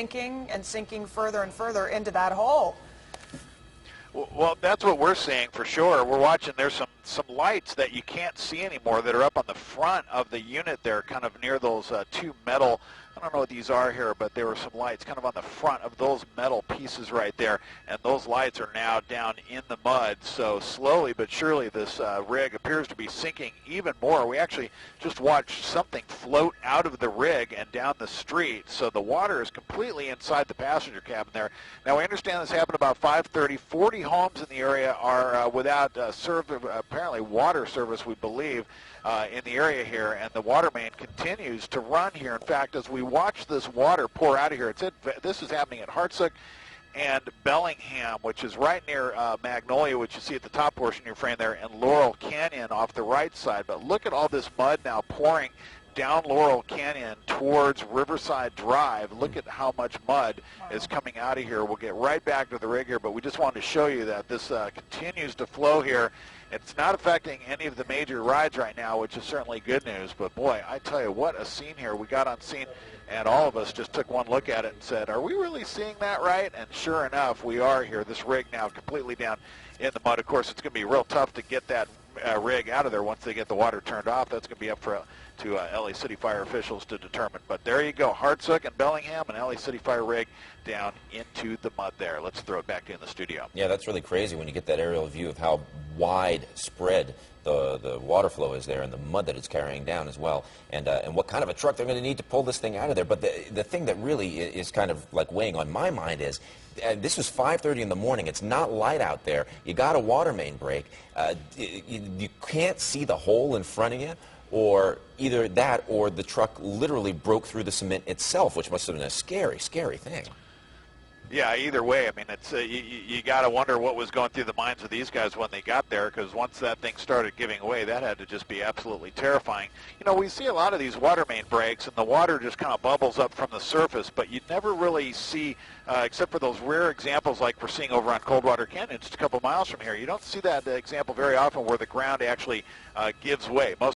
sinking and sinking further and further into that hole. Well, that's what we're seeing for sure. We're watching, there's some lights that you can't see anymore that are up on the front of the unit there, kind of near those two metal, I don't know what these are here, but there were some lights kind of on the front of those metal pieces right there, and those lights are now down in the mud. So slowly but surely this rig appears to be sinking even more. We actually just watched something float out of the rig and down the street, so the water is completely inside the passenger cabin there. Now, we understand this happened about 5:30. 40 homes in the area are without apparently water service, we believe, in the area here, and the water main continues to run here. In fact, as we watch this water pour out of here, this is happening at Hartsook and Bellingham, which is right near Magnolia, which you see at the top portion of your frame there, and Laurel Canyon off the right side. But look at all this mud now pouring down Laurel Canyon towards Riverside Drive. Look at how much mud is coming out of here. We'll get right back to the rig here, but we just wanted to show you that this continues to flow here. It's not affecting any of the major rides right now, which is certainly good news. But, boy, I tell you, what a scene here. We got on scene, and all of us just took one look at it and said, are we really seeing that right? And sure enough, we are here. This rig now completely down in the mud. Of course, it's going to be real tough to get that rig out of there once they get the water turned off. That's going to be up to LA City Fire officials to determine. But there you go, Hartsook and Bellingham and LA City Fire rig down into the mud there. Let's throw it back in the studio. Yeah, that's really crazy when you get that aerial view of how widespread the water flow is there and the mud that it's carrying down as well, and what kind of a truck they're going to need to pull this thing out of there. But the thing that really is kind of like weighing on my mind is, this was 5:30 in the morning. It's not light out there. You got a water main break. You can't see the hole in front of you, or either that or the truck literally broke through the cement itself, which must have been a scary, scary thing. Yeah, either way, I mean, it's you got to wonder what was going through the minds of these guys when they got there, because once that thing started giving away, that had to just be absolutely terrifying. You know, we see a lot of these water main breaks, and the water just kind of bubbles up from the surface, but you never really see, except for those rare examples like we're seeing over on Coldwater Canyon, just a couple miles from here, you don't see that example very often where the ground actually gives way. Most